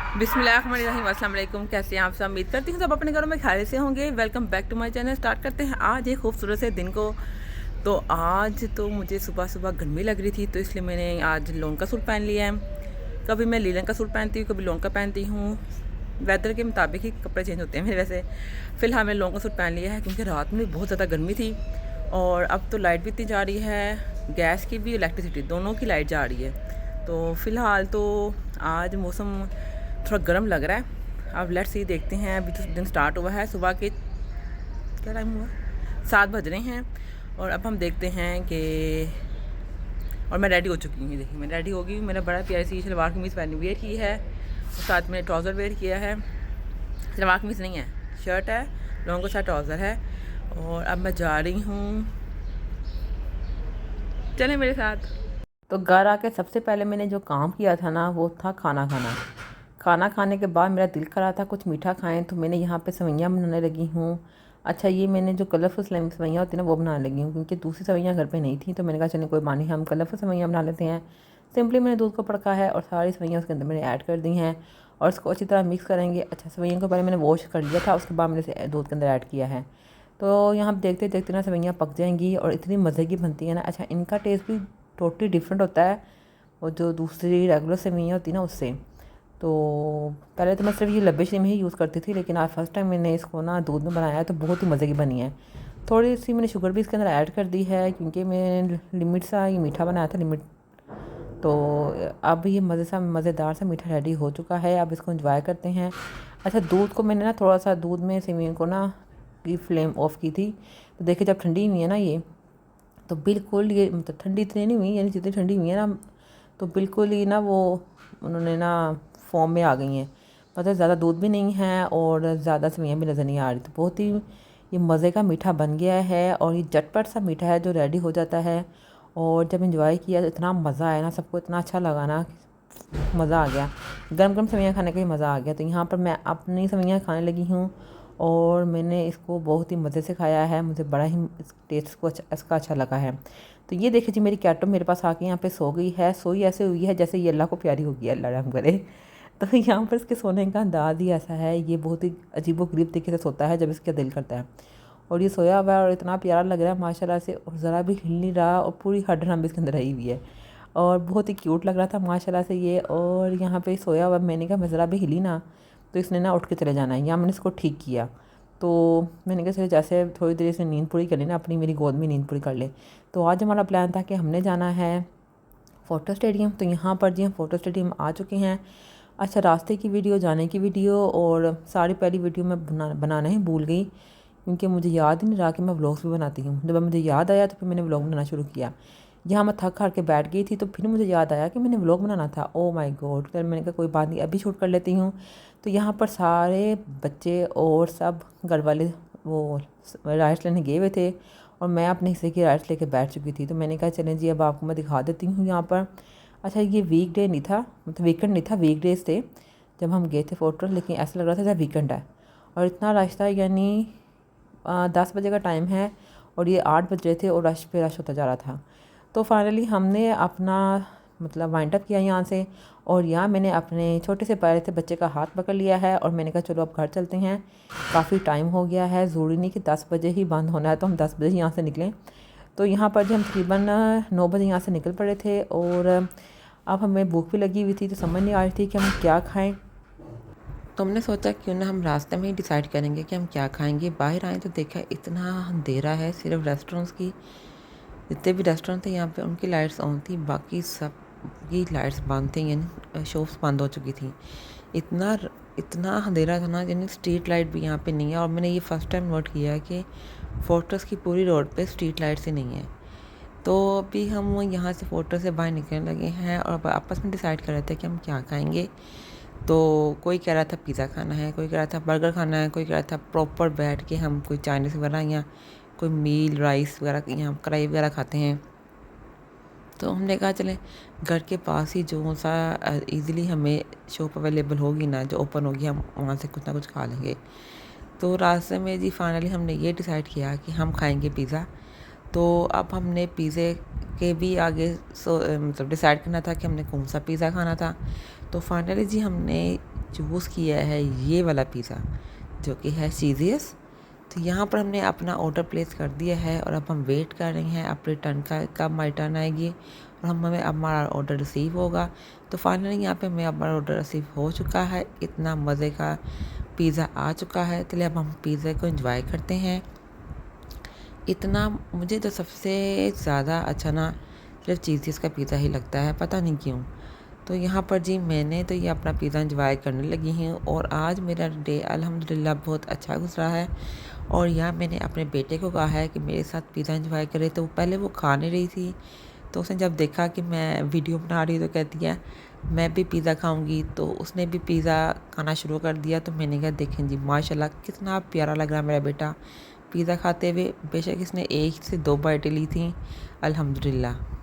बिस्मिल्लाहिर्रहमानिर्रहीम। अस्सलाम वालेकुम। कैसे हैं आप सब? उम्मीद करती हूँ सब अपने घरों में खैरियत से होंगे। Welcome back to my channel. Start करते हैं आज एक खूबसूरत से दिन को। तो आज तो मुझे सुबह सुबह गर्मी लग रही थी, तो इसलिए मैंने आज लॉन का सूट पहन लिया है। कभी मैं लीलन का सूट पहनती हूँ, कभी लॉन का पहनती हूँ। वेदर के मुताबिक ही कपड़े चेंज होते हैं मेरे। वैसे फ़िलहाल मैंने लॉन का सूट पहन लिया है क्योंकि रात में बहुत ज़्यादा गर्मी थी और अब तो लाइट भी इतनी जा रही है, गैस की भी इलेक्ट्रिसिटी दोनों की लाइट जा रही है। तो फ़िलहाल तो आज मौसम थोड़ा गर्म लग रहा है। अब लेट्स सी, देखते हैं। अभी तो दिन स्टार्ट हुआ है, सुबह के क्या टाइम हुआ, 7 बज रहे हैं। और अब हम देखते हैं कि, और मैं रेडी हो चुकी हूँ। देखिए मैं रेडी हो गई हूँ। मैंने बड़ा प्यारी सी शलवार कमीज़ पहनी वेयर की है और साथ में ट्राउज़र वेयर किया है। शलवार कमीज़ नहीं है, शर्ट है, लॉन्ग सा ट्राउज़र है। और अब मैं जा रही हूँ, चलें मेरे साथ। तो घर आके सबसे पहले मैंने जो काम किया था ना, वो था खाना खाना। खाना खाने के बाद मेरा दिल कर रहा था कुछ मीठा खाएं, तो मैंने यहाँ पे सेवइयाँ बनाने लगी हूँ। अच्छा, ये मैंने जो कलरफुल सेवइयाँ होती हैं ना, वो बनाने लगी हूँ क्योंकि दूसरी सेवइयाँ घर पे नहीं थी। तो मैंने कहा चलिए कोई बात नहीं, हम कलरफुल सेवइयाँ बना लेते हैं। सिंपली मैंने दूध को पड़का है और सारी सेवइयाँ उसके अंदर मैंने ऐड कर दी हैं और इसको अच्छी तरह मिक्स करेंगे। अच्छा, सेवइयों को पहले मैंने वॉश कर लिया था, उसके बाद मैंने इसे दूध के अंदर ऐड किया है। तो यहाँ देखते देखते ना सेवइयाँ पक जाएंगी और इतनी मज़े की बनती है ना। अच्छा, इनका टेस्ट भी टोटली डिफरेंट होता है और जो दूसरी रेगुलर सेवइयाँ होती है ना उससे। तो पहले तो मैं सिर्फ ये लब्बे में ही यूज़ करती थी, लेकिन आज फर्स्ट टाइम मैंने इसको ना दूध में बनाया है तो बहुत ही मज़े की बनी है। थोड़ी सी मैंने शुगर भी इसके अंदर ऐड कर दी है क्योंकि मैंने लिमिट सा ये मीठा बनाया था, लिमिट। तो अब ये मज़ेदार सा मीठा रेडी हो चुका है। अब इसको एंजॉय करते हैं। अच्छा, दूध को मैंने ना थोड़ा सा दूध में सेवइयों को ना की फ्लेम ऑफ की थी। तो देखिए जब ठंडी हुई है ना ये, तो बिल्कुल ये मतलब ठंडी इतनी नहीं हुई, यानी जितनी ठंडी हुई है ना, तो बिल्कुल ही ना वो उन्होंने ना फॉर्म में आ गई हैं। मतलब ज़्यादा दूध भी नहीं है और ज़्यादा सेवइयाँ भी नज़र नहीं आ रही। तो बहुत ही ये मज़े का मीठा बन गया है और ये झटपट सा मीठा है जो रेडी हो जाता है। और जब एंजॉय किया तो इतना मज़ा आया ना, सबको इतना अच्छा लगा ना, मज़ा आ गया। गरम गरम सेवइयाँ खाने का ही मज़ा आ गया। तो यहाँ पर मैं अपनी सेवइयाँ खाने लगी हूँ और मैंने इसको बहुत ही मज़े से खाया है। मुझे बड़ा ही टेस्ट को इसका अच्छा लगा है। तो ये देखिए जी, मेरी कैटो मेरे पास आके यहाँ पे सो गई है। सोई ऐसे हुई है जैसे ये अल्लाह को प्यारी होगी, अल्लाह रहम करे। तो यहाँ पर इसके सोने का अंदाज़ ही ऐसा है, ये बहुत ही अजीबोगरीब तरीके से सोता है जब इसका दिल करता है। और ये सोया हुआ है और इतना प्यारा लग रहा है माशाल्लाह से, और ज़रा भी हिल नहीं रहा और पूरी हड्डियाँ भी इसके अंदर रही हुई है और बहुत ही क्यूट लग रहा था माशाल्लाह से ये। और यहाँ पे सोया हुआ, मैंने कहा मैं ज़रा भी हिली ना तो इसने ना उठ के चले जाना है। यहाँ मैंने इसको ठीक किया। तो मैंने कहा चले जैसे थोड़ी देर से नींद पूरी कर ले ना, अपनी मेरी गोद में नींद पूरी कर ले। तो आज हमारा प्लान था कि हमने जाना है फ़ोटो स्टेडियम। तो यहाँ पर जी हम फ़ोटो स्टेडियम आ चुके हैं। अच्छा, रास्ते की वीडियो, जाने की वीडियो और सारी पहली वीडियो मैं बनाना ही भूल गई क्योंकि मुझे याद ही नहीं रहा कि मैं व्लॉग्स भी बनाती हूँ। जब मुझे याद आया तो फिर मैंने व्लॉग बनाना शुरू किया। यहाँ मैं थक हार के बैठ गई थी तो फिर मुझे याद आया कि मैंने व्लॉग बनाना था। Oh my God! फिर मैंने कहा कोई बात नहीं, अभी शूट कर लेती हूँ। तो यहाँ पर सारे बच्चे और सब घर वाले वो राइड्स लेने गए हुए थे और मैं अपने हिस्से की राइड्स लेके बैठ चुकी थी। तो मैंने कहा चलें जी, अब आपको मैं दिखा देती हूँ यहाँ पर। अच्छा, ये वीक डे नहीं था, मतलब वीकेंड नहीं था, वीक डेज थे जब हम गए थे फ़ोटो, लेकिन ऐसा लग रहा था जैसे वीकेंड है। और इतना रश था, यानी 10 बजे का टाइम है और ये 8 बज रहे थे और रश पे रश होता जा रहा था। तो फाइनली हमने अपना मतलब वाइंड अप किया यहाँ से। और यहाँ मैंने अपने छोटे से प्यारे से बच्चे का हाथ पकड़ लिया है और मैंने कहा चलो अब घर चलते हैं, काफ़ी टाइम हो गया है। ज़रूरी नहीं कि 10 बजे ही बंद होना है तो हम 10 बजे ही यहाँ से निकलें। तो यहाँ पर जो हम तकरीबन 9 बजे यहाँ से निकल पड़े थे और अब हमें भूख भी लगी हुई थी, तो समझ नहीं आ रही थी कि हम क्या खाएं। तो हमने सोचा क्यों ना हम रास्ते में ही डिसाइड करेंगे कि हम क्या खाएंगे। बाहर आए तो देखा इतना अंधेरा है, सिर्फ रेस्टोरेंट्स की, जितने भी रेस्टोरेंट थे यहाँ पे उनकी लाइट्स ऑन थी, बाकी सब की लाइट्स बंद थी, यानी शॉप्स बंद हो चुकी थी। इतना इतना अंधेरा था ना, यानी स्ट्रीट लाइट भी यहाँ पे नहीं है। और मैंने ये फर्स्ट टाइम नोट किया है कि फोर्ट्रेस की पूरी रोड पे स्ट्रीट लाइट्स ही नहीं है। तो अभी हम यहाँ से फोर्ट्रेस से बाहर निकलने लगे हैं और आपस में डिसाइड कर रहे थे कि हम क्या खाएंगे। तो कोई कह रहा था पिज़्ज़ा खाना है, कोई कह रहा था बर्गर खाना है, कोई कह रहा था प्रॉपर बैठ के हम कोई चाइनीज़ वगैरह या कोई मील राइस वगैरह या कढ़ाई वगैरह खाते हैं। तो हमने कहा चलें घर के पास ही जो सा इजीली हमें शॉप अवेलेबल होगी ना, जो ओपन होगी, हम वहाँ से कुछ ना कुछ खा लेंगे। तो रास्ते में जी फाइनली हमने ये डिसाइड किया कि हम खाएंगे पिज़्ज़ा। तो अब हमने पिज़्ज़े के भी मतलब डिसाइड करना था कि हमने कौन सा पिज़्ज़ा खाना था। तो फाइनली जी हमने चूज़ किया है ये वाला पिज़्ज़ा जो कि है चीज़ियस। तो यहाँ पर हमने अपना ऑर्डर प्लेस कर दिया है और अब हम वेट कर रहे हैं अपने टर्न का, कब हमारी टर्न आएगी और हमें अब हमारा ऑर्डर रिसीव होगा। तो फाइनली यहाँ पे हमें हमारा ऑर्डर रिसीव हो चुका है। इतना मज़े का पिज़्ज़ा आ चुका है। चलिए अब हम पिज़्ज़ा को एंजॉय करते हैं। इतना मुझे तो सबसे ज़्यादा अच्छा ना सिर्फ चीज़ का पिज़्ज़ा ही लगता है, पता नहीं क्यों। तो यहाँ पर जी मैंने तो ये अपना पिज़्ज़ा एंजॉय करने लगी हूँ और आज मेरा डे अल्हम्दुलिल्लाह बहुत अच्छा गुजरा है। और यहाँ मैंने अपने बेटे को कहा है कि मेरे साथ पिज़्ज़ा एंजॉय करे, तो पहले वो खा नहीं रही थी। तो उसने जब देखा कि मैं वीडियो बना रही हूँ तो कहती है मैं भी पिज़्ज़ा खाऊंगी। तो उसने भी पिज़्ज़ा खाना शुरू कर दिया। तो मैंने कहा देखें जी माशाल्लाह कितना प्यारा लग रहा है मेरा बेटा पिज़्ज़ा खाते हुए। बेशक इसने 1 से 2 बाइटें ली थी अल्हम्दुलिल्लाह।